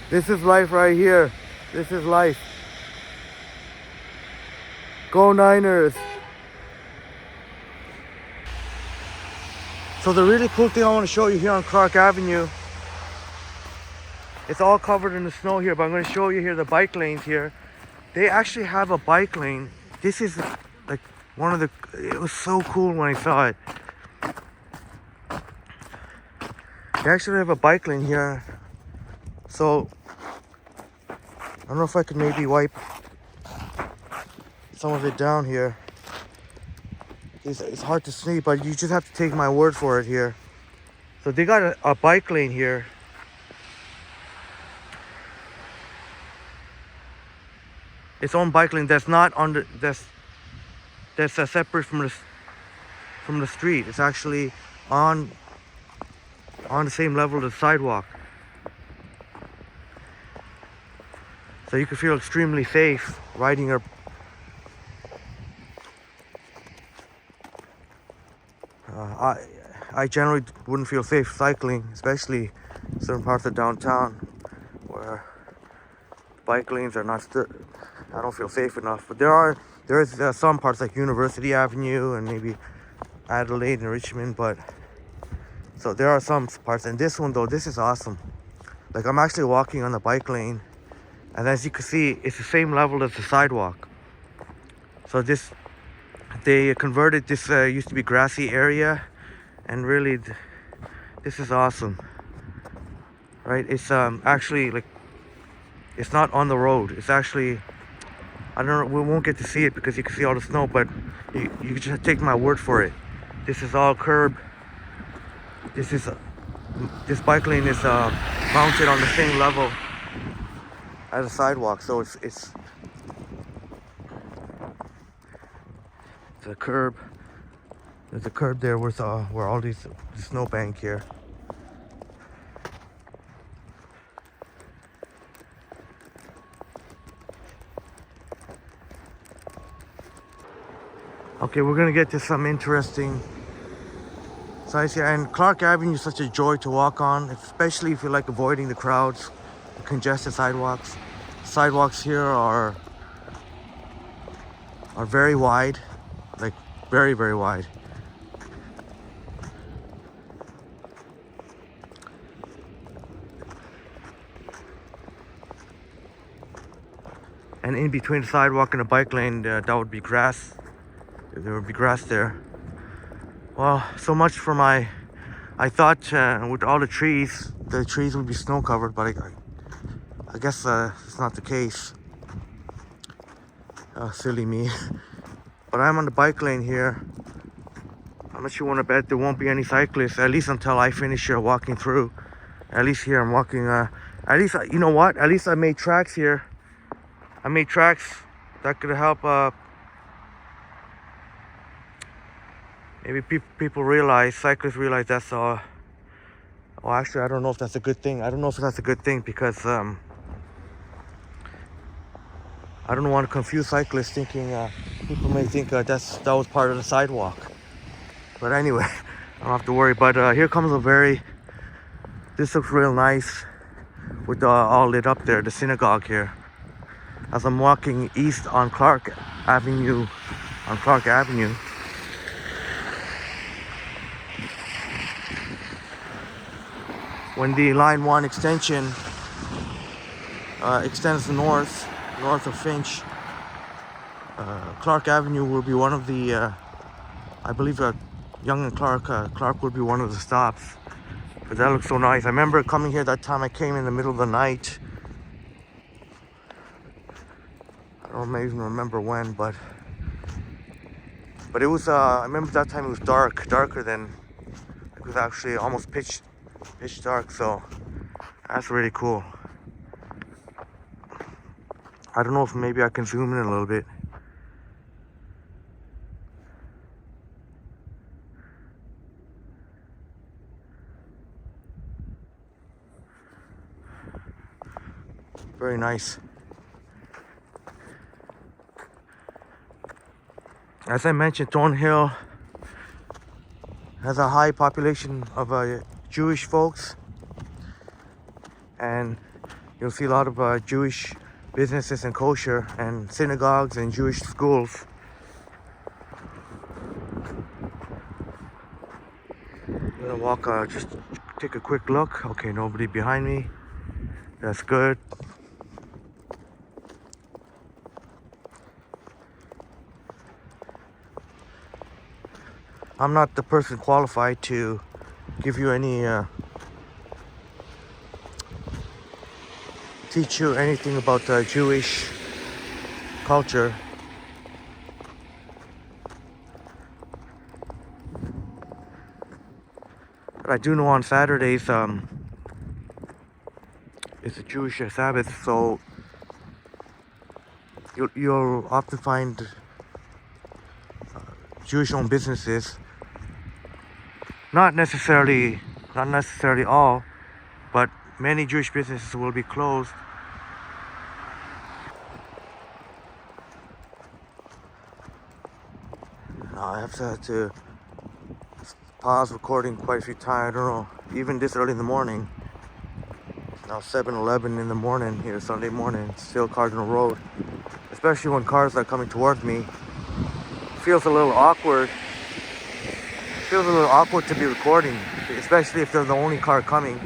This is life right here. This is life. Go Niners. So the really cool thing I want to show you here on Clark Avenue, it's all covered in the snow here, but I'm going to show you here the bike lanes here. They actually have a bike lane. This is like one of the, it was so cool when I saw it. They actually have a bike lane here. So I don't know if I could maybe wipe some of it down here. It's hard to see, but you just have to take my word for it here. So they got a bike lane here. Its own bike lane that's not on the, that's separate from the street. It's actually on the same level as the sidewalk. So you can feel extremely safe riding your I generally wouldn't feel safe cycling, especially certain parts of downtown where bike lanes are not I don't feel safe enough. But there is some parts like University Avenue and maybe Adelaide and Richmond, but so there are some parts. And this one though, this is awesome. Like I'm actually walking on the bike lane, and as you can see, it's the same level as the sidewalk. So they converted this used to be grassy area, and really this is awesome, right? It's actually like it's not on the road. It's actually, I don't know, we won't get to see it because you can see all the snow, but you just take my word for it. This is all curb. This bike lane is mounted on the same level as a sidewalk, so it's a curb. There's a curb there with where all these snowbank here. Okay, we're gonna get to some interesting sights here. And Clark Avenue is such a joy to walk on, especially if you like avoiding the crowds, the congested sidewalks. Sidewalks here are very wide, like very, very wide. And in between the sidewalk and the bike lane, that would be grass. There would be grass there. Well, so much for my, I thought with all the trees would be snow covered, but I guess it's not the case. Silly me. But I'm on the bike lane here. How much you want to bet there won't be any cyclists, at least until I finish walking through. At least here I'm walking, at least, you know what? At least I made tracks here. I made tracks that could help maybe people realize, cyclists realize that's well, actually I don't know if that's a good thing. I don't know if that's a good thing because I don't want to confuse cyclists thinking people may think that was part of the sidewalk. But anyway, I don't have to worry. But here comes this looks real nice with all lit up there, the synagogue here. As I'm walking east on Clark Avenue, when the Line 1 extension extends north of Finch, Clark Avenue will be one of the, I believe Yonge and Clark will be one of the stops. But that looks so nice. I remember coming here that time. I came in the middle of the night. I don't even remember when, but it was, I remember that time it was darker than, it was actually almost pitch dark, so that's really cool. I don't know if maybe I can zoom in a little bit. Very nice. As I mentioned, Thornhill has a high population of Jewish folks, and you'll see a lot of Jewish businesses and kosher and synagogues and Jewish schools. I'm gonna walk, just take a quick look. Okay, nobody behind me. That's good. I'm not the person qualified to give you any, teach you anything about Jewish culture. But I do know on Saturdays, it's a Jewish Sabbath, so you'll often find Jewish-owned businesses. Not necessarily all, but many Jewish businesses will be closed. Now I have to pause recording quite a few times. I don't know, even this early in the morning. Now 7:11 in the morning here, Sunday morning, still Cardinal Road. Especially when cars are coming towards me. Feels a little awkward. Feels a little awkward to be recording, especially if they're the only car coming.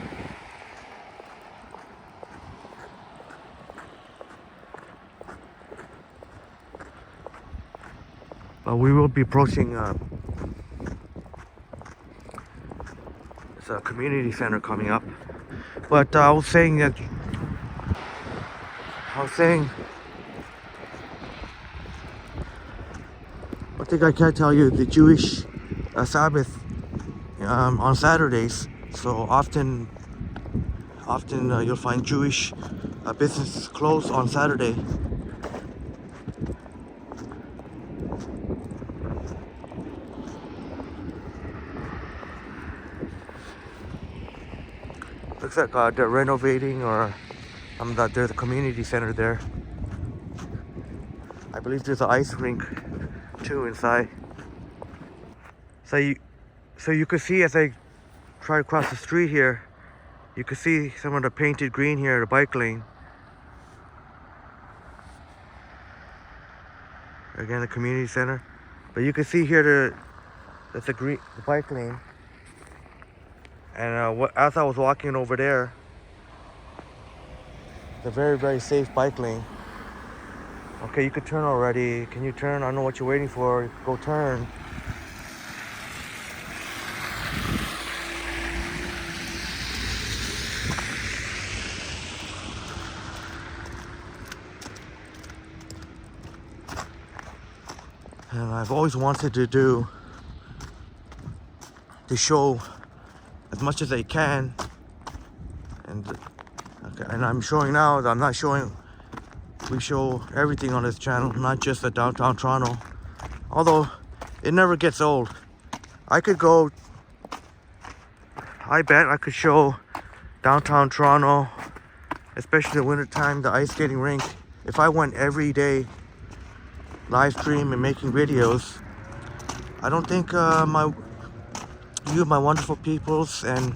We will be approaching it's a community center coming up. But I was saying, I think I can't tell you the Jewish Sabbath on Saturdays. So often you'll find Jewish businesses closed on Saturday. Looks like they're renovating, or there's a community center there. I believe there's an ice rink too inside. So you could see as I try to cross the street here, you can see some of the painted green here, the bike lane. Again, the community center. But you can see here that's the bike lane. And as I was walking over there, it's a very, very safe bike lane. Okay, you could turn already. Can you turn? I don't know what you're waiting for. Go turn. And I've always wanted to show as much as I can, and I'm showing now. I'm not showing. We show everything on this channel, not just the downtown Toronto. Although it never gets old. I bet I could show downtown Toronto, especially in the wintertime, the ice skating rink. If I went every day, live stream and making videos, I don't think you, my wonderful peoples, and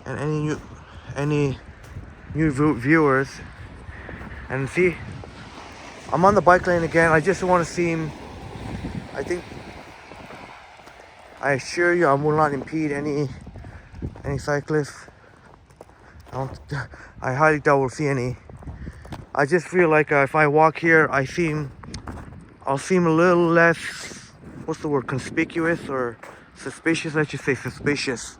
any new viewers. And see, I'm on the bike lane again. I just want to seem, I assure you, I will not impede any cyclists. I highly doubt we'll see any. I just feel like if I walk here, I'll seem a little less, what's the word, conspicuous or suspicious. Let's just say suspicious.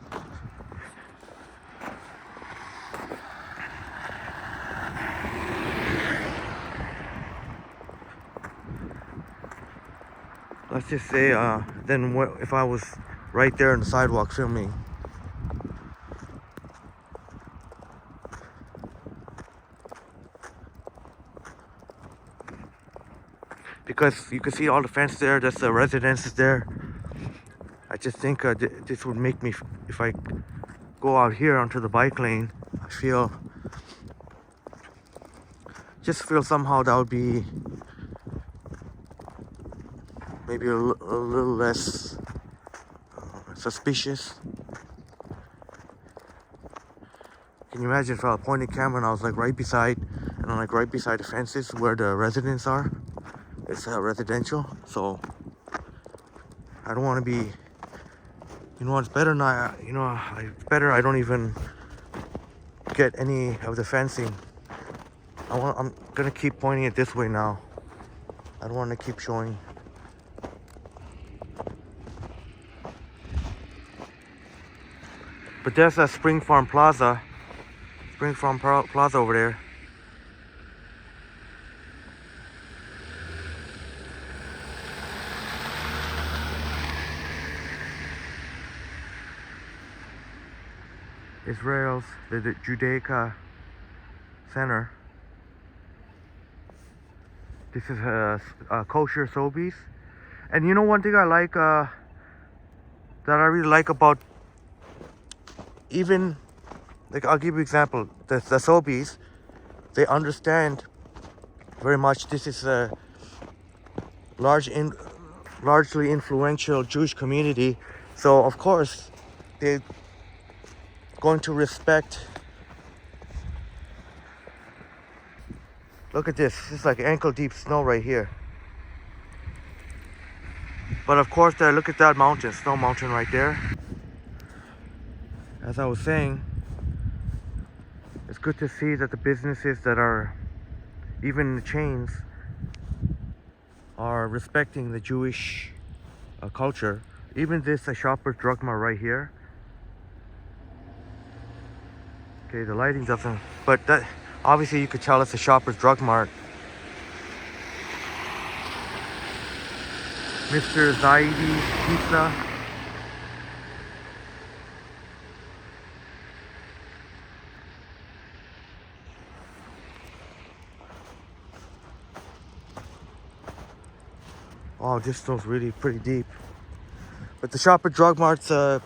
Let's just say, then what if I was right there on the sidewalk filming? Because you can see all the fence there, that's the residences there. I just think this would make me, if I go out here onto the bike lane, I just feel somehow that would be maybe a little less suspicious. Can you imagine if I was pointing camera and I was like right beside, and I'm like right beside the fences where the residents are? It's residential, so I don't want to be. You know, it's better not. You know, it's better I don't even get any of the fencing. I'm gonna keep pointing it this way now. I don't want to keep showing. But there's a Spring Farm Plaza. Spring Farm Plaza over there. Israel's, the Judaica Center. This is a kosher Sobeys. And you know one thing I like, that I really like about, even, like I'll give you an example, the Sobeys, they understand very much this is a largely influential Jewish community. So of course, they're going to respect. Look at this. It's like ankle deep snow right here. But of course, look at that mountain, snow mountain right there. As I was saying, it's good to see that the businesses that are, even the chains, are respecting the Jewish culture. Even this Shoppers Drug Mart right here. Okay, the lighting doesn't, but that obviously you could tell it's a Shoppers Drug Mart. Mr. Zaidi's Pizza. Oh, this snow's really pretty deep. But the Shoppers Drug Mart's, you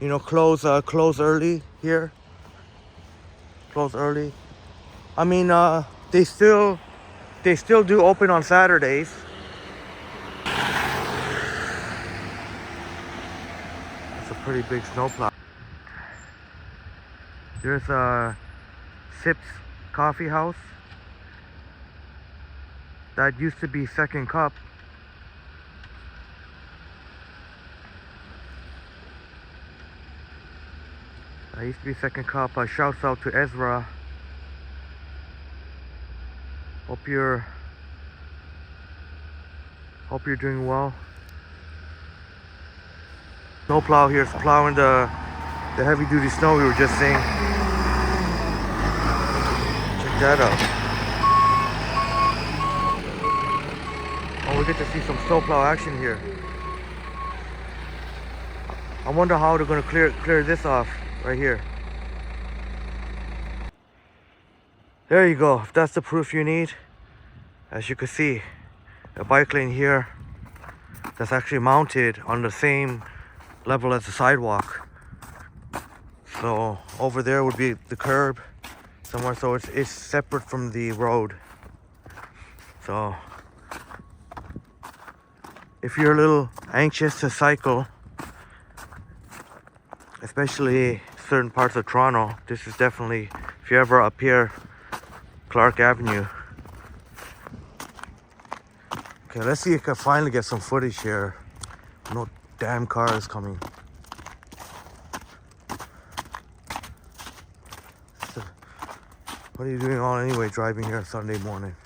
know, close early here. Close early. I mean, they still do open on Saturdays. It's a pretty big snowplow. There's a Sips Coffee House. That used to be Second Cup. That used to be Second Cup. Shouts out to Ezra. Hope you're doing well. Snowplow here is plowing the heavy duty snow we were just seeing. Check that out. Oh, we get to see some snowplow action here. I wonder how they're gonna clear this off right here. There you go. If that's the proof you need, as you can see, a bike lane here that's actually mounted on the same level as the sidewalk. So over there would be the curb somewhere, so it's separate from the road. So if you're a little anxious to cycle, especially certain parts of Toronto, this is definitely, if you're ever up here, Clark Avenue. Okay, let's see if I can finally get some footage here. No damn car is coming. What are you doing on anyway, driving here Sunday morning?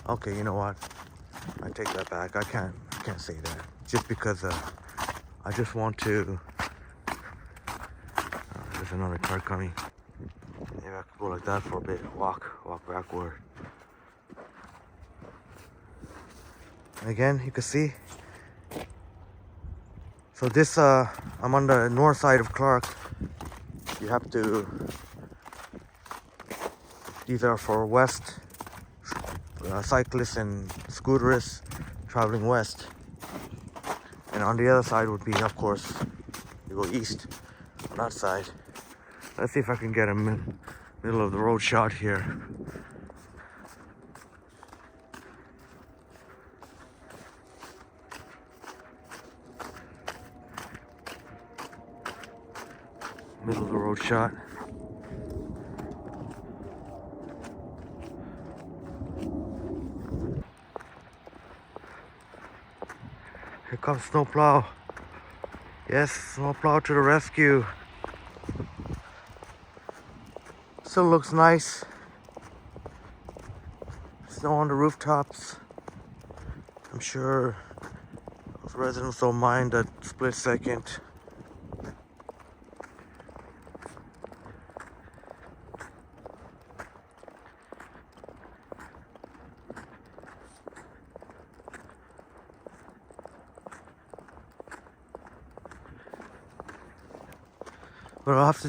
Okay, you know what? I take that back. I can't say that. Just because I just want to. There's another car coming. Maybe I could go like that for a bit. Walk backward. And again, you can see. So this, I'm on the north side of Clark. You have to. These are for west cyclists and scooterists traveling west. And on the other side would be, of course, you go east on that side. Let's see if I can get a middle of the road shot here. Middle of the road shot. Here comes snowplow. Yes, snowplow to the rescue. Still looks nice. Snow on the rooftops. I'm sure those residents don't mind that split second. But I'll have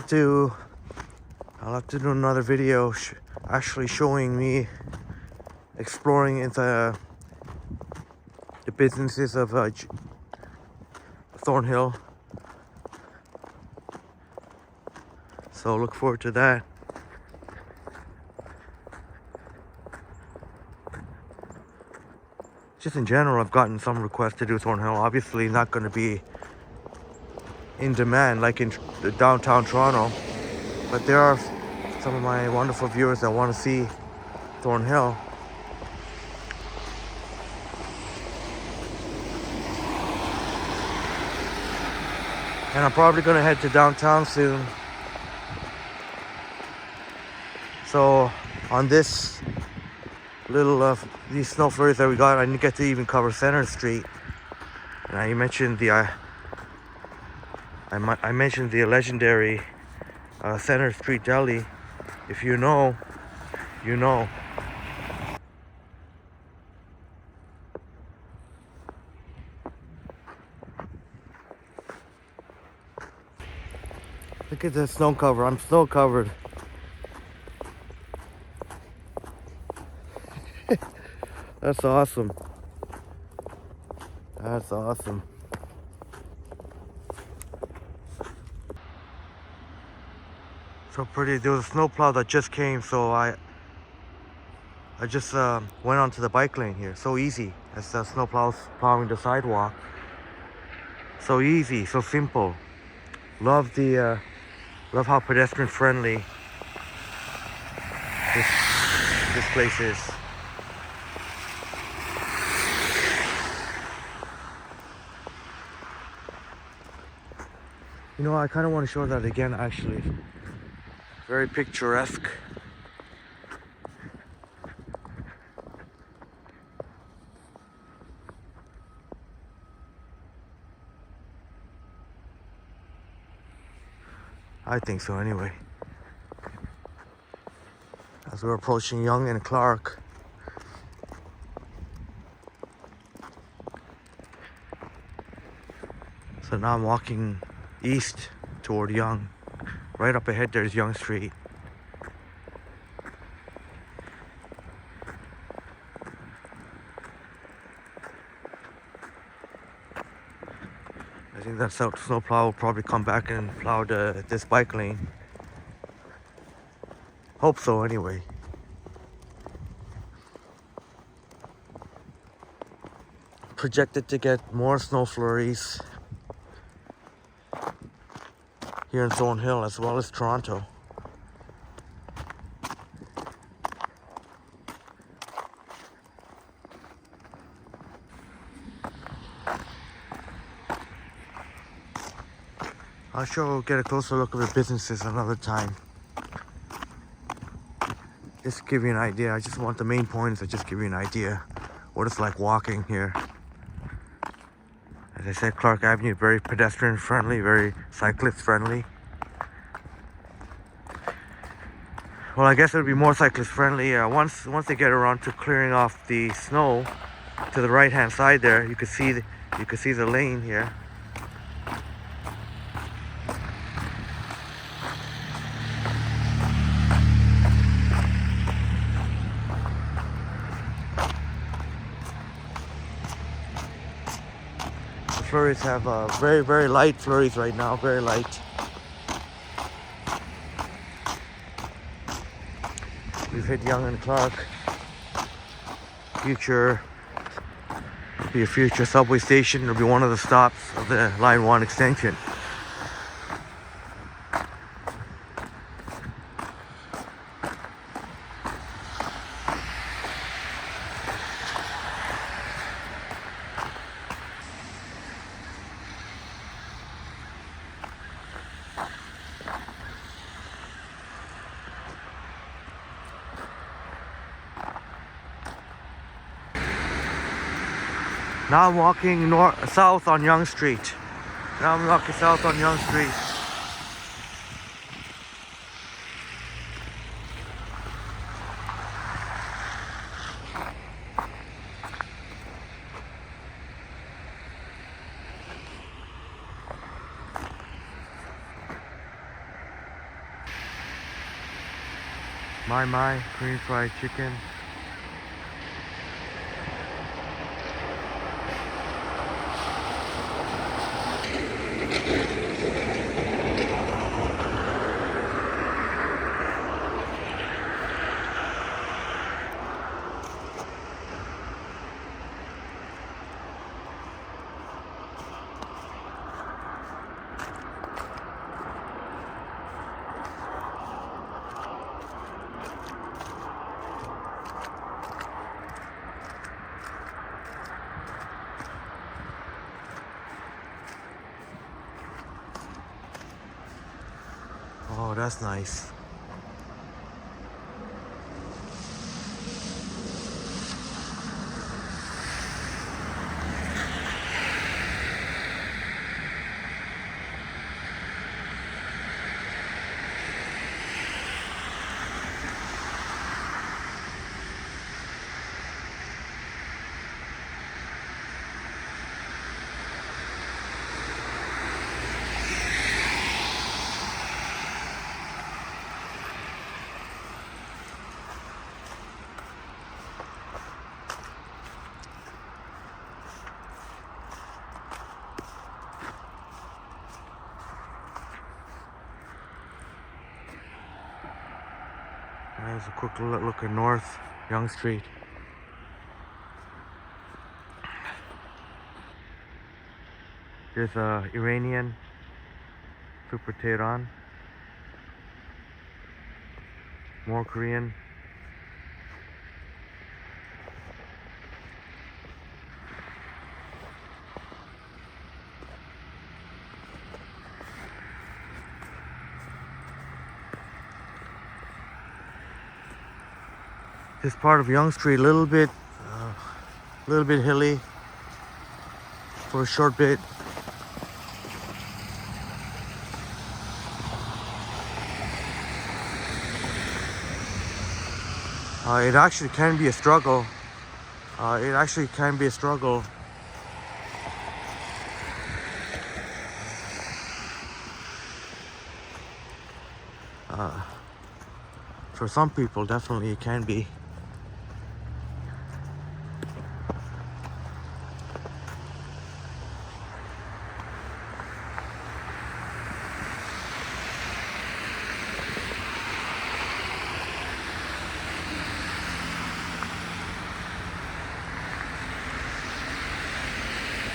to do another video actually showing me exploring into the businesses of Thornhill. So look forward to that. Just in general, I've gotten some requests to do Thornhill. Obviously not going to be in demand like in the downtown Toronto, but there are some of my wonderful viewers that want to see Thornhill. And I'm probably going to head to downtown soon. So on this little these snow flurries that we got, I didn't get to even cover Center Street. And I mentioned the I mentioned the legendary Center Street Deli. If you know, you know. Look at the snow cover. I'm snow covered. That's awesome. That's awesome. So pretty. There was a snowplow that just came, so I just went onto the bike lane here. So easy. As the snowplow's plowing the sidewalk. So easy, so simple. Love how pedestrian friendly this place is. You know, I kind of want to show that again, actually. Very picturesque. I think so, anyway. As we're approaching Yonge and Clark. So now I'm walking east toward Yonge. Right up ahead there's Yonge Street. I think that snowplow will probably come back and plow this bike lane. Hope so, anyway. Projected to get more snow flurries here in Thornhill as well as Toronto. I'll sure get a closer look at the businesses another time. Just to give you an idea. I just want the main points to just give you an idea what it's like walking here. As I said, Clark Avenue, very pedestrian friendly, very cyclist friendly. Well, I guess it would be more cyclist friendly once they get around to clearing off the snow to the right hand side there. You could see the lane here. Flurries have very, very light flurries right now, very light. We've hit Yonge and Clark. Be a future subway station. It'll be one of the stops of the Line 1 extension. Now I'm walking south on Yonge Street. Now I'm walking south on Yonge Street. My, Korean fried chicken. Oh, that's nice. There's a quick look at North Yonge Street. There's a Iranian super Tehran. More Korean. This part of Yonge Street, a little bit hilly for a short bit. It actually can be a struggle. For some people, definitely it can be.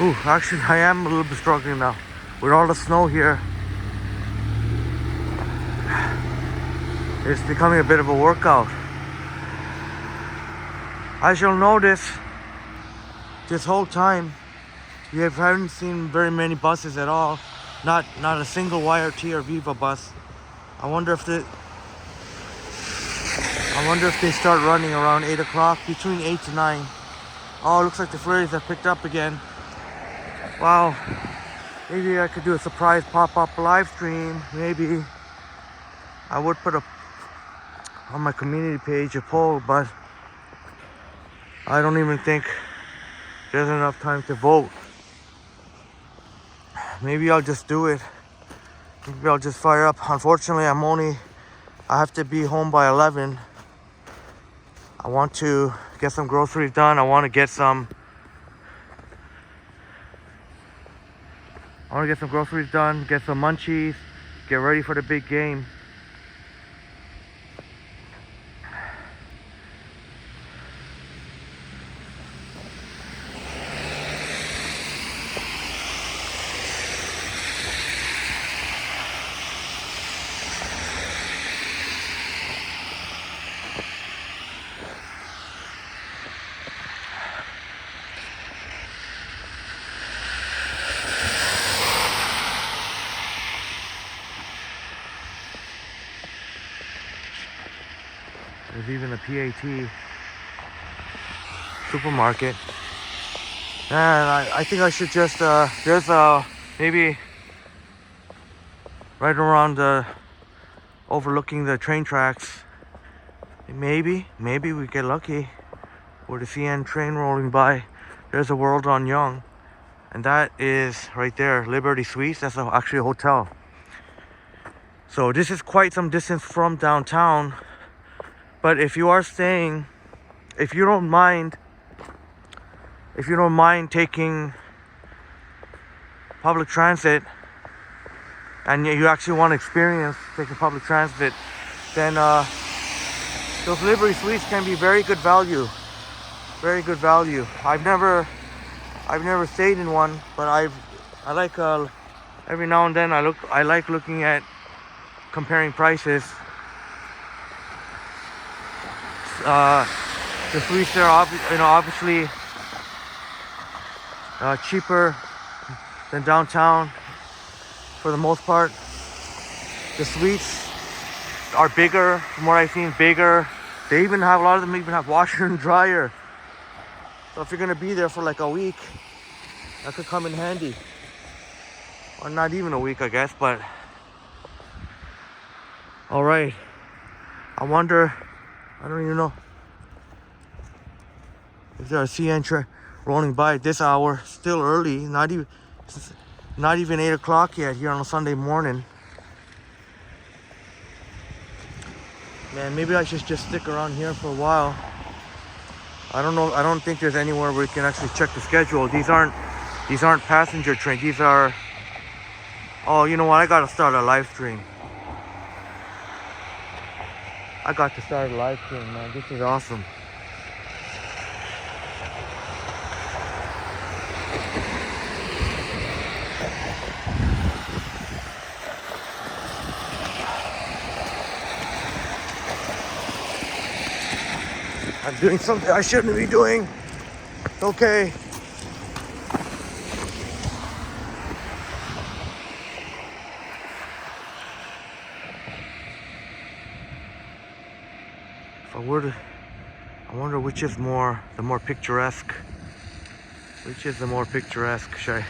Ooh, actually I am a little bit struggling now. With all the snow here, it's becoming a bit of a workout. As you'll notice, this whole time, you haven't seen very many buses at all. Not a single YRT or Viva bus. I wonder if they start running around 8 o'clock, between 8 to 9. Oh, it looks like the ferries have picked up again. Wow, maybe I could do a surprise pop-up live stream. Maybe I would put up on my community page a poll, but I don't even think there's enough time to vote. Maybe I'll just do it. Maybe I'll just fire up. Unfortunately, I have to be home by 11. I want to get some groceries done. I want to get some groceries done, get some munchies, get ready for the big game. There's even a PAT supermarket And I think I should just, there's maybe right around overlooking the train tracks. Maybe we get lucky with the CN train rolling by. There's a World on Yonge. And that is right there, Liberty Suites. That's actually a hotel. So this is quite some distance from downtown. But if you are staying, if you don't mind taking public transit, and you actually want to experience taking public transit, then those Liberty Suites can be very good value. Very good value. I've never stayed in one, but I like every now and then I like looking at comparing prices. The suites there are obviously cheaper than downtown for the most part. The suites are bigger, from what I've seen, bigger. They even have, a lot of them even have washer and dryer. So if you're gonna be there for like a week, that could come in handy. Or not even a week, I guess, but all right. I wonder, I don't even know if there's a CN train rolling by at this hour. Still early, not even 8 o'clock yet here on a Sunday morning. Man, maybe I should just stick around here for a while. I don't know. I don't think there's anywhere where we can actually check the schedule. These aren't passenger trains. These are. Oh, you know what? I gotta start a live stream. I got to start a live stream, man. This is awesome. I'm doing something I shouldn't be doing. Okay. If I were to, I wonder which is the more picturesque. Which is the more picturesque? Should I